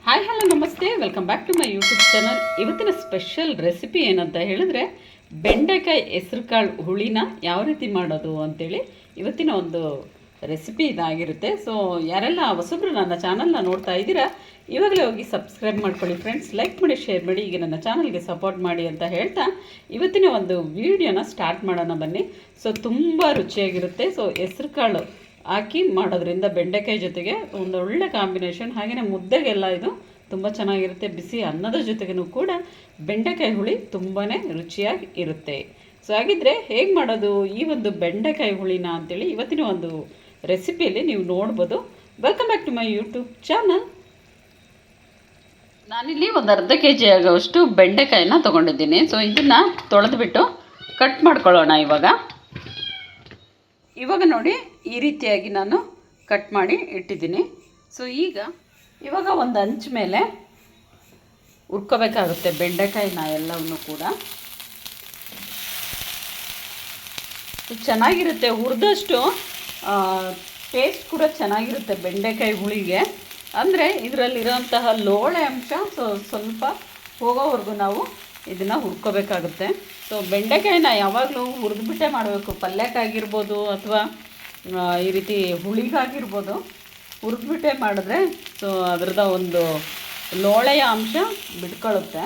Hi hello ನಮಸ್ತೆ, welcome back to my YouTube channel. ಇವತ್ತಿನ special recipe ಏನಂತ ಹೇಳಿದ್ರೆ ಬೆಂಡೆಕಾಯಿ ಹೆಸರುಕಾಳು ಹುಳಿನ ಯಾವ ರೀತಿ ಮಾಡೋದು ಅಂತೇಳಿ ಇವತ್ತಿನ ಒಂದು ರೆಸಿಪಿ ಇದಾಗಿರುತ್ತೆ. ಸೊ ಯಾರೆಲ್ಲ ಹೊಸಬ್ರು ನನ್ನ ಚಾನಲ್ನ ನೋಡ್ತಾ ಇದ್ದೀರಾ, ಇವಾಗಲೇ ಹೋಗಿ ಸಬ್ಸ್ಕ್ರೈಬ್ ಮಾಡ್ಕೊಳ್ಳಿ ಫ್ರೆಂಡ್ಸ್, ಲೈಕ್ ಮಾಡಿ, ಶೇರ್ ಮಾಡಿ, ಈಗ ನನ್ನ ಚಾನಲ್ಗೆ ಸಪೋರ್ಟ್ ಮಾಡಿ ಅಂತ ಹೇಳ್ತಾ ಇವತ್ತಿನ ಒಂದು ವಿಡಿಯೋನ ಸ್ಟಾರ್ಟ್ ಮಾಡೋಣ ಬನ್ನಿ. ಸೊ ತುಂಬ ರುಚಿಯಾಗಿರುತ್ತೆ. ಸೊ ಹೆಸರುಕಾಳು ಹಾಕಿ ಮಾಡೋದ್ರಿಂದ ಬೆಂಡೆಕಾಯಿ ಜೊತೆಗೆ ಒಂದು ಒಳ್ಳೆ ಕಾಂಬಿನೇಷನ್, ಹಾಗೆಯೇ ಮುದ್ದೆಗೆಲ್ಲ ಇದು ತುಂಬ ಚೆನ್ನಾಗಿರುತ್ತೆ. ಬಿಸಿ ಅನ್ನದ ಜೊತೆಗೂ ಕೂಡ ಬೆಂಡೆಕಾಯಿ ಹುಳಿ ತುಂಬಾ ರುಚಿಯಾಗಿ ಇರುತ್ತೆ. ಸೊ ಹಾಗಿದ್ರೆ ಹೇಗೆ ಮಾಡೋದು ಈ ಒಂದು ಬೆಂಡೆಕಾಯಿ ಹುಳಿನ ಅಂತೇಳಿ ಇವತ್ತಿನ ಒಂದು ರೆಸಿಪಿಯಲ್ಲಿ ನೀವು ನೋಡ್ಬೋದು. Welcome back to my YouTube channel. ನಾನಿಲ್ಲಿ ಒಂದು ಅರ್ಧ kg ಆಗೋಷ್ಟು ಬೆಂಡೆಕಾಯಿನ ತೊಗೊಂಡಿದ್ದೀನಿ. ಸೊ ಇದನ್ನು ತೊಳೆದುಬಿಟ್ಟು ಕಟ್ ಮಾಡ್ಕೊಳ್ಳೋಣ. ಇವಾಗ ನೋಡಿ ಈ ರೀತಿಯಾಗಿ ನಾನು ಕಟ್ ಮಾಡಿ ಇಟ್ಟಿದ್ದೀನಿ. ಸೊ ಇವಾಗ ಒಂದು ಹಂಚು ಮೇಲೆ ಹುರ್ಕೋಬೇಕಾಗುತ್ತೆ ಬೆಂಡೆಕಾಯಿನ ಎಲ್ಲವನ್ನು ಕೂಡ. ಚೆನ್ನಾಗಿರುತ್ತೆ, ಹುರಿದಷ್ಟು ಟೇಸ್ಟ್ ಕೂಡ ಚೆನ್ನಾಗಿರುತ್ತೆ ಬೆಂಡೆಕಾಯಿ ಹುಳಿಗೆ. ಅಂದರೆ ಇದರಲ್ಲಿರೋಂತಹ ಲೋಳೆ ಅಂಶ ಸ್ವಲ್ಪ ಹೋಗೋವರೆಗೂ ನಾವು ಇದನ್ನು ಹುರ್ಕೋಬೇಕಾಗುತ್ತೆ. ಸೊ ಬೆಂಡೆಕಾಯಿನ ಯಾವಾಗಲೂ ಹುರಿದ್ಬಿಟ್ಟೆ ಮಾಡಬೇಕು, ಪಲ್ಯಕ್ಕಾಗಿರ್ಬೋದು ಅಥವಾ ಈ ರೀತಿ ಹುಳಿಗಾಗಿರ್ಬೋದು. ಹುರಿದ್ಬಿಟ್ಟೆ ಮಾಡಿದ್ರೆ ಸೊ ಅದರದ ಒಂದು ಲೋಳೆಯ ಅಂಶ ಬಿಟ್ಕೊಳ್ಳುತ್ತೆ.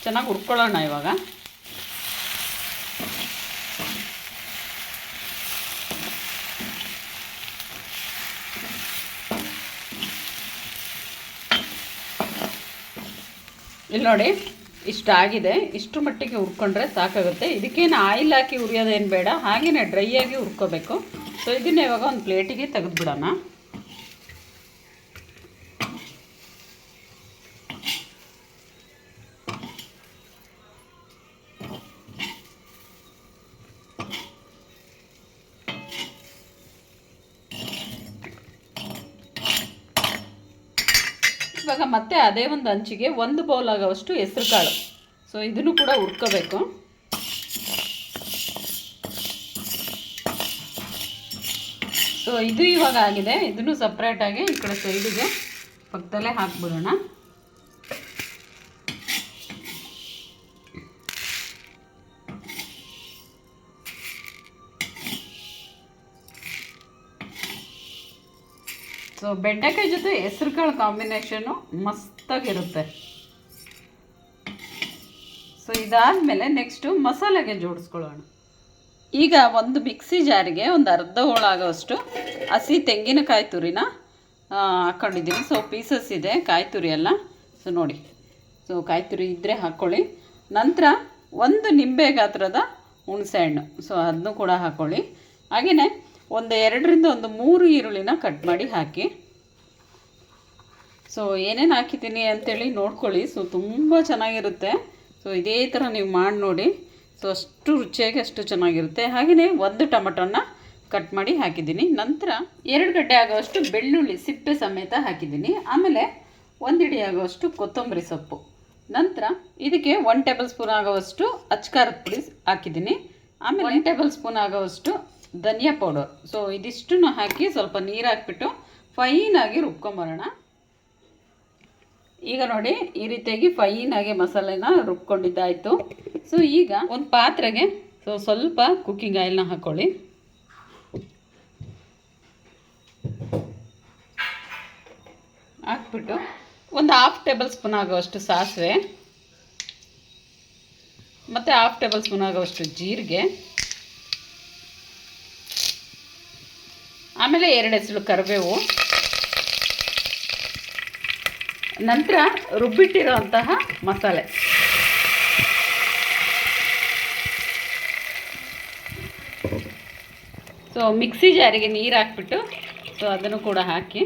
ಚೆನ್ನಾಗಿ ಹುರ್ಕೊಳ್ಳೋಣ ಇವಾಗ. ಇಲ್ಲಿ ನೋಡಿ ಇಷ್ಟಾಗಿದೆ, ಇಷ್ಟು ಮಟ್ಟಿಗೆ ಹುರ್ಕೊಂಡ್ರೆ ಸಾಕಾಗುತ್ತೆ. ಇದಕ್ಕೇನು ಆಯಿಲ್ ಹಾಕಿ ಹುರಿಯೋದೇನು ಬೇಡ, ಹಾಗೆಯೇ ಡ್ರೈ ಆಗಿ ಹುರ್ಕೋಬೇಕು. ಸೊ ಇದನ್ನ ಇವಾಗ ಒಂದು ಪ್ಲೇಟಿಗೆ ತೆಗೆದುಬಿಡೋಣ. ಇವಾಗ ಮತ್ತೆ ಅದೇ ಒಂದು ಹಂಚಿಗೆ ಒಂದು ಬೌಲ್ ಆಗೋವಷ್ಟು ಹೆಸರು ಕಾಳು, ಸೊ ಇದನ್ನು ಕೂಡ ಹುರ್ಕೋಬೇಕು. ಸೊ ಇದು ಇವಾಗ ಆಗಿದೆ, ಇದನ್ನು ಸಪ್ರೇಟಾಗಿ ಈ ಕಡೆ ಸೈಡಿಗೆ ಪಕ್ಕದಲ್ಲೇ ಹಾಕ್ಬಿಡೋಣ. ಸೊ ಬೆಂಡೆಕಾಯಿ ಜೊತೆ ಹೆಸರುಕಾಳು ಕಾಂಬಿನೇಷನ್ನು ಮಸ್ತಾಗಿರುತ್ತೆ. ಸೊ ಇದಾದಮೇಲೆ ನೆಕ್ಸ್ಟು ಮಸಾಲೆಗೆ ಜೋಡಿಸ್ಕೊಳ್ಳೋಣ. ಈಗ ಒಂದು ಮಿಕ್ಸಿ ಜಾರಿಗೆ ಒಂದು ಅರ್ಧ ಹೋಳಾಗೋಷ್ಟು ಹಸಿ ತೆಂಗಿನಕಾಯಿ ತುರಿನ ಹಾಕ್ಕೊಂಡಿದ್ದೀನಿ. ಸೊ ಪೀಸಸ್ ಇದೆ ಕಾಯಿ ತುರಿ ಎಲ್ಲ. ಸೊ ನೋಡಿ, ಸೊ ಕಾಯಿ ತುರಿ ಇದ್ದರೆ ಹಾಕ್ಕೊಳ್ಳಿ. ನಂತರ ಒಂದು ನಿಂಬೆ ಗಾತ್ರದ ಹುಣಸೆಹಣ್ಣು, ಸೊ ಅದನ್ನು ಕೂಡ ಹಾಕ್ಕೊಳ್ಳಿ. ಹಾಗೆಯೇ ಒಂದು 2ರಿಂದ 3 ಈರುಳ್ಳಿನ ಕಟ್ ಮಾಡಿ ಹಾಕಿ. ಸೊ ಏನೇನು ಹಾಕಿದ್ದೀನಿ ಅಂಥೇಳಿ ನೋಡ್ಕೊಳ್ಳಿ. ಸೊ ತುಂಬ ಚೆನ್ನಾಗಿರುತ್ತೆ. ಸೊ ಇದೇ ಥರ ನೀವು ಮಾಡಿ ನೋಡಿ. ಸೊ ಅಷ್ಟು ರುಚಿಯಾಗಿ ಅಷ್ಟು ಚೆನ್ನಾಗಿರುತ್ತೆ. ಹಾಗೆಯೇ ಒಂದು ಟೊಮೆಟೊನ ಕಟ್ ಮಾಡಿ ಹಾಕಿದ್ದೀನಿ. ನಂತರ 2 ಗಡ್ಡೆ ಆಗೋಷ್ಟು ಬೆಳ್ಳುಳ್ಳಿ ಸಿಪ್ಪೆ ಸಮೇತ ಹಾಕಿದ್ದೀನಿ. ಆಮೇಲೆ 1 ಹಿಡಿ ಆಗೋಷ್ಟು ಕೊತ್ತಂಬರಿ ಸೊಪ್ಪು. ನಂತರ ಇದಕ್ಕೆ 1 ಟೇಬಲ್ ಸ್ಪೂನ್ ಆಗೋವಷ್ಟು ಅಚ್ಕಾರದ ಪುಡಿ ಹಾಕಿದ್ದೀನಿ. ಆಮೇಲೆ 1 ಟೇಬಲ್ ಸ್ಪೂನ್ ಆಗೋವಷ್ಟು ಧನಿಯಾ ಪೌಡರ್. ಸೊ ಇದಿಷ್ಟನ್ನು ಹಾಕಿ ಸ್ವಲ್ಪ ನೀರು ಹಾಕ್ಬಿಟ್ಟು ಫೈನಾಗಿ ರುಬ್ಕೊಂಬರೋಣ. ಈಗ ನೋಡಿ ಈ ರೀತಿಯಾಗಿ ಫೈನಾಗಿ ಮಸಾಲೆನ ರುಬ್ಕೊಂಡಿದ್ದಾಯಿತು. ಸೊ ಈಗ ಒಂದು ಪಾತ್ರೆಗೆ ಸ್ವಲ್ಪ ಕುಕ್ಕಿಂಗ್ ಆಯಿಲ್ನ ಹಾಕ್ಕೊಳ್ಳಿ. ಹಾಕ್ಬಿಟ್ಟು ಒಂದು 1/2 ಟೇಬಲ್ ಸ್ಪೂನ್ ಆಗೋವಷ್ಟು ಸಾಸಿವೆ ಮತ್ತು 1/2 ಟೇಬಲ್ ಸ್ಪೂನ್ ಆಗೋವಷ್ಟು ಜೀರಿಗೆ, ಆಮೇಲೆ 2 ಎಸಳು ಕರಿಬೇವು, ನಂತರ ರುಬ್ಬಿಟ್ಟಿರೋಂತಹ ಮಸಾಲೆ. ಸೊ ಮಿಕ್ಸಿ ಜಾರಿಗೆ ನೀರು ಹಾಕ್ಬಿಟ್ಟು ಸೊ ಅದನ್ನು ಕೂಡ ಹಾಕಿ,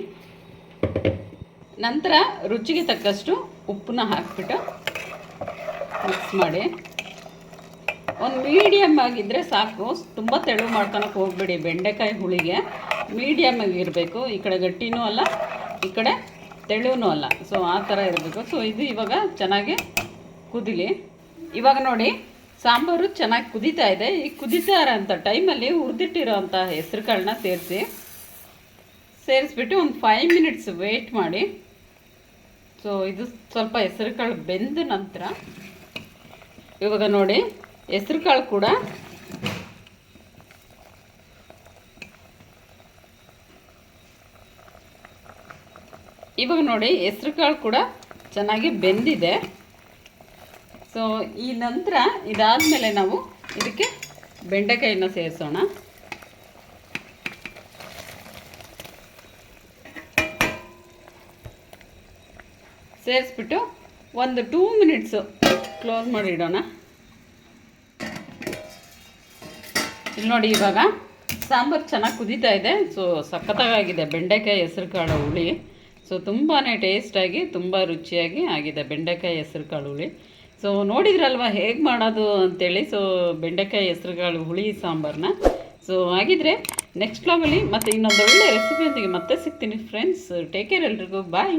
ನಂತರ ರುಚಿಗೆ ತಕ್ಕಷ್ಟು ಉಪ್ಪನ್ನ ಹಾಕ್ಬಿಟ್ಟು ಮಿಕ್ಸ್ ಮಾಡಿ. ಒಂದು ಮೀಡಿಯಮ್ ಆಗಿದ್ದರೆ ಸಾಕು, ತುಂಬ ತೆಳು ಮಾಡ್ಕೊಳಕ್ಕೆ ಹೋಗ್ಬೇಡಿ. ಬೆಂಡೆಕಾಯಿ ಹುಳಿಗೆ ಮೀಡಿಯಮ್ ಆಗಿರಬೇಕು, ಈ ಕಡೆ ಗಟ್ಟಿನೂ ಅಲ್ಲ ಈ ಕಡೆ ತೆಳುವೂ ಅಲ್ಲ. ಸೊ ಆ ಥರ ಇರಬೇಕು. ಸೊ ಇದು ಇವಾಗ ಚೆನ್ನಾಗಿ ಕುದಿಲಿ. ಇವಾಗ ನೋಡಿ ಸಾಂಬಾರು ಚೆನ್ನಾಗಿ ಕುದೀತಾ ಇದೆ. ಈ ಕುದೀತಾ ಇರೋಂಥ ಟೈಮಲ್ಲಿ ಹುರಿದಿಟ್ಟಿರೋಂಥ ಹೆಸರು ಕಾಳನ್ನ ಸೇರಿಸ್ಬಿಟ್ಟು ಒಂದು 5 ಮಿನಿಟ್ಸ್ ವೆಯ್ಟ್ ಮಾಡಿ. ಸೊ ಇದು ಸ್ವಲ್ಪ ಹೆಸರು ಕಾಳು ಬೆಂದ ನಂತರ ಇವಾಗ ನೋಡಿ ಹೆಸರು ಕಾಳು ಕೂಡ ಚೆನ್ನಾಗಿ ಬೆಂದಿದೆ. ಸೊ ಈ ನಂತರ ಇದಾದಮೇಲೆ ನಾವು ಇದಕ್ಕೆ ಬೆಂಡೆಕಾಯಿನ ಸೇರಿಸೋಣ. ಸೇರಿಸ್ಬಿಟ್ಟು ಒಂದು 2 ಮಿನಿಟ್ಸು ಕ್ಲೋಸ್ ಮಾಡಿ ಇಡೋಣ. ಇಲ್ಲಿ ನೋಡಿ ಇವಾಗ ಸಾಂಬಾರು ಚೆನ್ನಾಗಿ ಕುದೀತಾ ಇದೆ. ಸೊ ಸಖತ್ತಾಗಿದೆ ಬೆಂಡೆಕಾಯಿ ಹೆಸರು ಕಾಳು ಹುಳಿ. ಸೊ ತುಂಬಾ ಟೇಸ್ಟಾಗಿ ತುಂಬ ರುಚಿಯಾಗಿ ಆಗಿದೆ ಬೆಂಡೆಕಾಯಿ ಹೆಸರು ಕಾಳು ಹುಳಿ. ಸೊ ನೋಡಿದ್ರಲ್ವ ಹೇಗೆ ಮಾಡೋದು ಅಂತೇಳಿ. ಸೊ ಬೆಂಡೆಕಾಯಿ ಹೆಸರು ಕಾಳು ಹುಳಿ ಸಾಂಬಾರನ್ನ. ಸೊ ಹಾಗಿದ್ರೆ ನೆಕ್ಸ್ಟ್ ವ್ಲಾಗಲ್ಲಿ ಮತ್ತೆ ಇನ್ನೊಂದು ಒಳ್ಳೆ ರೆಸಿಪಿಯೊಂದಿಗೆ ಮತ್ತೆ ಸಿಗ್ತೀನಿ ಫ್ರೆಂಡ್ಸ್. ಟೇಕ್ ಕೇರ್, ಎಲ್ರಿಗೂ ಬಾಯ್.